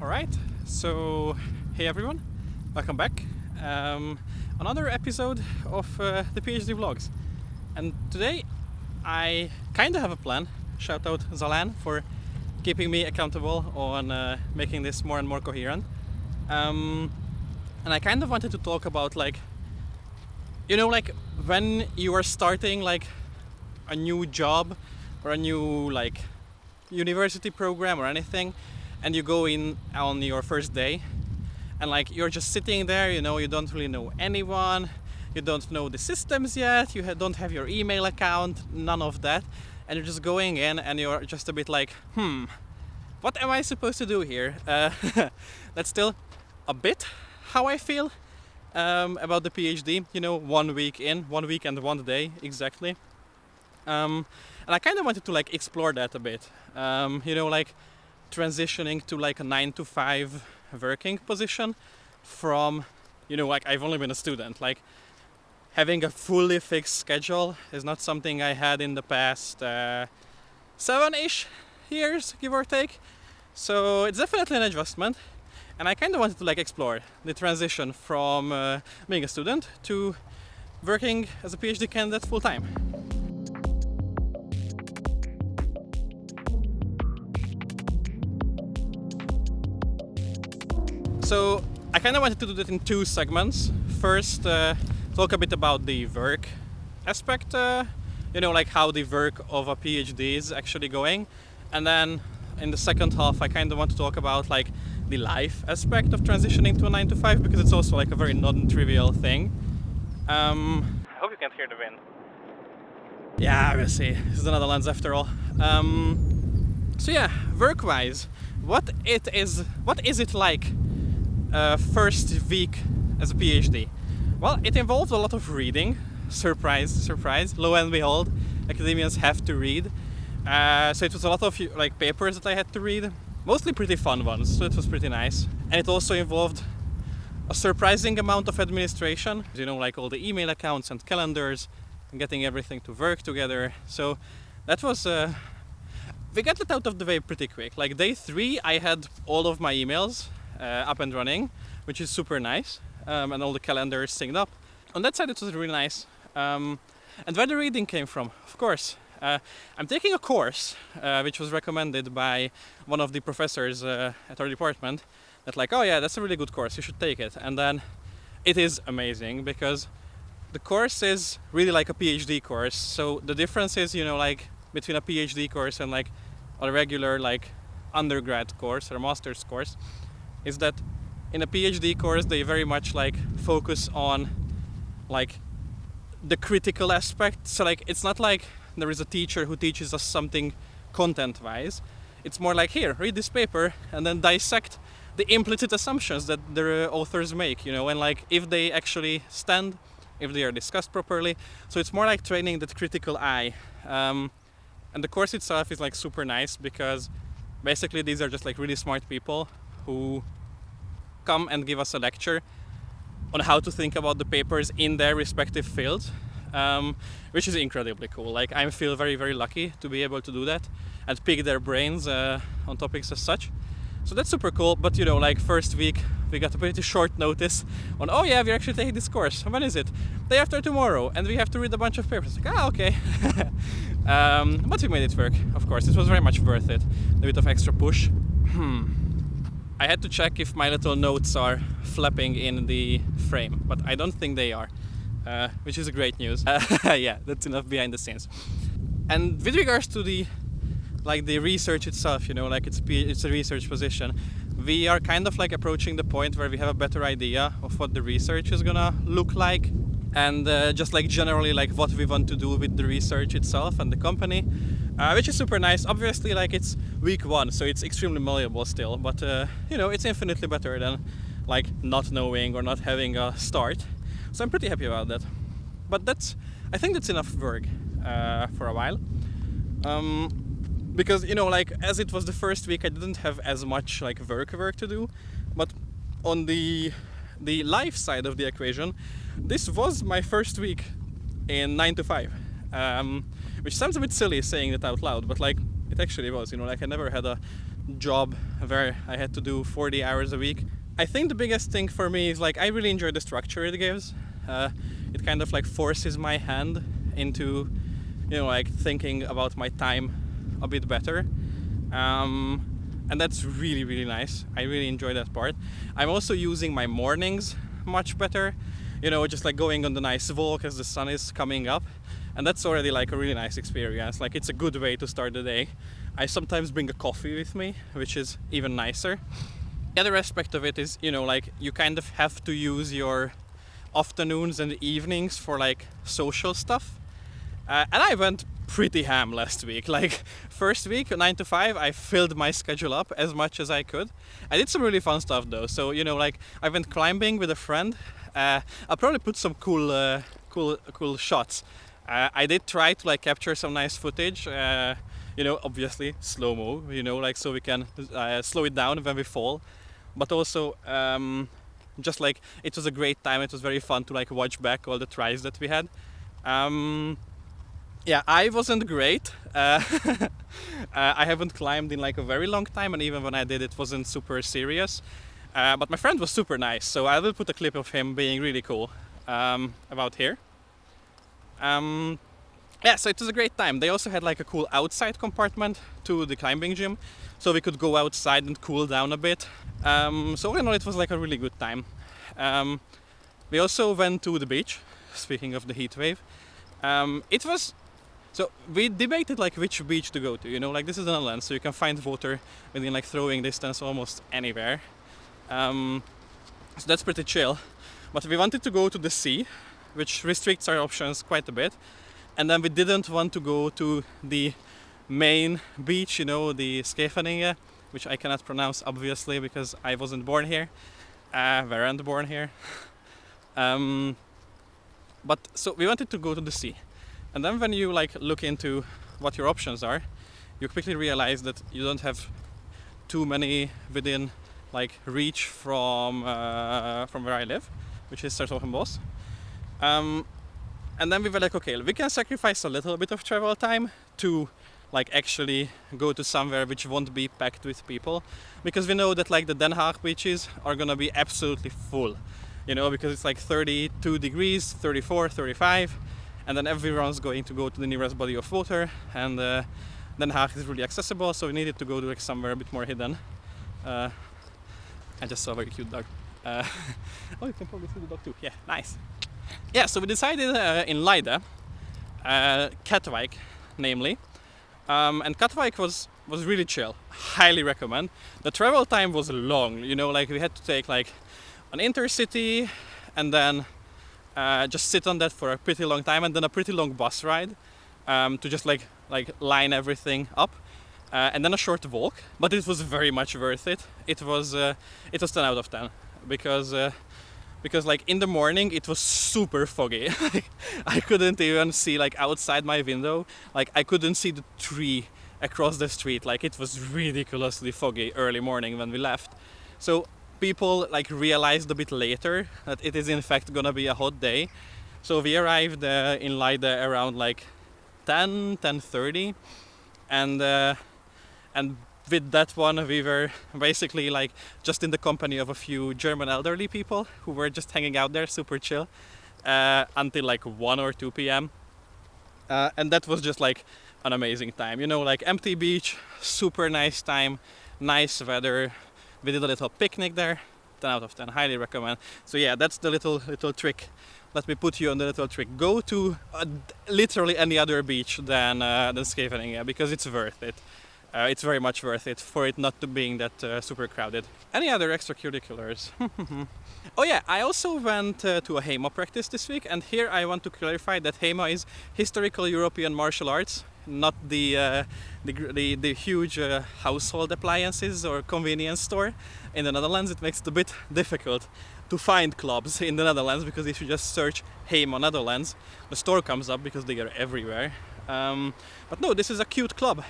Alright, so hey everyone, welcome back. Another episode of the PhD vlogs. And today I kind of have a plan. Shout out Zalan for keeping me accountable on making this more and more coherent. And I kind of wanted to talk about like when you are starting like a new job or a new like university program or anything, and you go in on your first day and like you're just sitting there, you don't really know anyone, you don't know the systems yet, you don't have your email account, none of that, and you're just going in and you're just a bit like, what am I supposed to do here? That's still a bit how I feel about the PhD, 1 week in, 1 week and 1 day exactly. And I kind of wanted to like explore that a bit, transitioning to like a 9-to-5 working position from, I've only been a student. Like having a fully fixed schedule is not something I had in the past 7-ish years, give or take. So it's definitely an adjustment. And I kind of wanted to like explore the transition from being a student to working as a PhD candidate full time. So I kind of wanted to do that in 2 segments. First, talk a bit about the work aspect, like how the work of a PhD is actually going. And then in the second half, I kind of want to talk about like the life aspect of transitioning to a 9-to-5, because it's also like a very non-trivial thing. I hope you can't hear the wind. Yeah, we'll see. This is the Netherlands after all. So yeah, work-wise, what is it like first week as a PhD? Well, it involved a lot of reading. Surprise, surprise. Lo and behold, academians have to read. So it was a lot of like papers that I had to read. Mostly pretty fun ones, so it was pretty nice. And it also involved a surprising amount of administration. Like all the email accounts and calendars and getting everything to work together. So that was... we got that out of the way pretty quick. Like day 3, I had all of my emails up and running, which is super nice, and all the calendars synced up. On that side it was really nice. And where the reading came from, of course, I'm taking a course which was recommended by one of the professors at our department, that like, oh yeah, that's a really good course, you should take it. And then it is amazing because the course is really like a PhD course. So the difference is, between a PhD course and like a regular like undergrad course or master's course, is that in a PhD course they very much like focus on like the critical aspect. So like it's not like there is a teacher who teaches us something content wise. It's more like, here, read this paper and then dissect the implicit assumptions that the authors make, and like if they actually stand, if they are discussed properly. So it's more like training that critical eye. And the course itself is like super nice because basically these are just like really smart people who come and give us a lecture on how to think about the papers in their respective fields, which is incredibly cool. Like I feel very, very lucky to be able to do that and pick their brains on topics as such. So that's super cool. But like first week we got a pretty short notice on, oh yeah, we're actually taking this course. When is it? Day after tomorrow, and we have to read a bunch of papers. Like, okay. But we made it work, of course. It was very much worth it. A bit of extra push. I had to check if my little notes are flapping in the frame, but I don't think they are, which is great news. Yeah, that's enough behind the scenes. And with regards to the research itself, it's a research position, we are kind of like approaching the point where we have a better idea of what the research is gonna look like, and just like generally like what we want to do with the research itself and the company, which is super nice. Obviously, like it's week 1, so it's extremely malleable still, but it's infinitely better than like not knowing or not having a start. So I'm pretty happy about that. But I think that's enough work for a while. Because as it was the first week, I didn't have as much like work to do, but on the life side of the equation, this was my first week in 9-to-5, which sounds a bit silly saying it out loud, but like it actually was. I never had a job where I had to do 40 hours a week. I think the biggest thing for me is like I really enjoy the structure it gives. It kind of like forces my hand into, like thinking about my time a bit better. And that's really, really nice. I really enjoy that part. I'm also using my mornings much better, just like going on the nice walk as the sun is coming up. And that's already like a really nice experience. Like it's a good way to start the day. I sometimes bring a coffee with me, which is even nicer. The other aspect of it is, like you kind of have to use your afternoons and evenings for like social stuff. And I went pretty ham last week. Like first week, 9 to 5, I filled my schedule up as much as I could. I did some really fun stuff though. So, like I went climbing with a friend. I'll probably put some cool shots. I did try to like capture some nice footage. Obviously slow-mo, like so we can slow it down when we fall. But also, just like it was a great time. It was very fun to like watch back all the tries that we had. I wasn't great. I haven't climbed in like a very long time, and even when I did, it wasn't super serious. But my friend was super nice, so I will put a clip of him being really cool about here. So it was a great time. They also had like a cool outside compartment to the climbing gym, so we could go outside and cool down a bit. So all in all, it was like a really good time. We also went to the beach. Speaking of the heat wave, so we debated like which beach to go to. Like this is the Netherlands, so you can find water within like throwing distance almost anywhere. So that's pretty chill. But we wanted to go to the sea, which restricts our options quite a bit. And then we didn't want to go to the main beach, the Scheveningen, which I cannot pronounce obviously because I wasn't born here, weren't born here. But so we wanted to go to the sea. And then when you like look into what your options are, you quickly realize that you don't have too many within like reach from where I live, which is Sertogenbos. And then we were like, okay, we can sacrifice a little bit of travel time to like actually go to somewhere which won't be packed with people, because we know that like the Den Haag beaches are gonna be absolutely full, because it's like 32 degrees, 34, 35, and then everyone's going to go to the nearest body of water, and Den Haag is really accessible, so we needed to go to like somewhere a bit more hidden. I just saw a very cute dog. Oh, you can probably see the dog too. Yeah, nice. Yeah, so we decided in Leiden, Katwijk, namely, and Katwijk was really chill. Highly recommend. The travel time was long. Like we had to take like an intercity, and then just sit on that for a pretty long time, and then a pretty long bus ride to just like line everything up, and then a short walk. But it was very much worth it. It was 10 out of 10 because like in the morning it was super foggy. I couldn't even see like outside my window. Like I couldn't see the tree across the street. Like it was ridiculously foggy early morning when we left. So people like realized a bit later that it is in fact gonna be a hot day. So we arrived in Leiden around like 10:30, and with that one we were basically like just in the company of a few German elderly people who were just hanging out there, super chill, until like 1 or 2 p.m. And that was just like an amazing time, like empty beach, super nice time, nice weather. We did a little picnic there. 10 out of 10, highly recommend. So yeah, that's the little trick. Let me put you on the little trick. Go to literally any other beach than Scheveningen, because it's worth it. It's very much worth it for it not to being that super crowded. Any other extracurriculars? Oh yeah, I also went to a HEMA practice this week, and here I want to clarify that HEMA is Historical European Martial Arts, not the huge household appliances or convenience store in the Netherlands. It makes it a bit difficult to find clubs in the Netherlands, because if you just search HEMA Netherlands, the store comes up because they are everywhere. But no, this is a cute club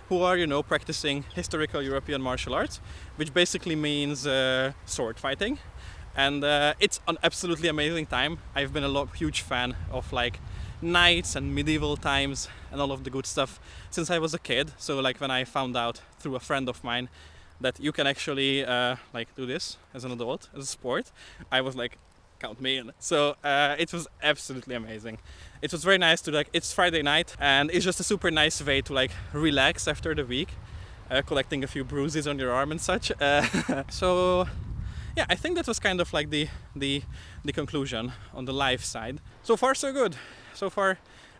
who are, practicing historical European martial arts, which basically means sword fighting. And it's an absolutely amazing time. I've been a huge fan of like knights and medieval times and all of the good stuff since I was a kid. So like when I found out through a friend of mine that you can actually like do this as an adult, as a sport, I was like, count me in. So it was absolutely amazing. It was very nice to like, it's Friday night and it's just a super nice way to like relax after the week, collecting a few bruises on your arm and such. So yeah, I think that was kind of like the conclusion on the life side. So far so good. So far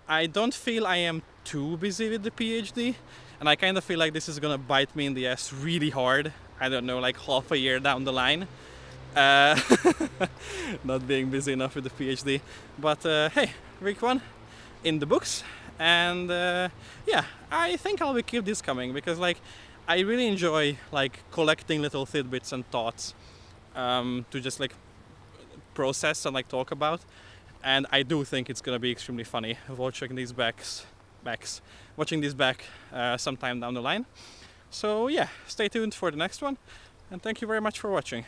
I don't feel I am too busy with the PhD, and I kind of feel like this is gonna bite me in the ass really hard. I don't know, like half a year down the line. Not being busy enough with the PhD. But hey, week 1 in the books, and yeah, I think I'll keep this coming because like I really enjoy like collecting little tidbits and thoughts to just like process and like talk about, and I do think it's gonna be extremely funny watching these watching these back sometime down the line. So yeah, stay tuned for the next one, and thank you very much for watching.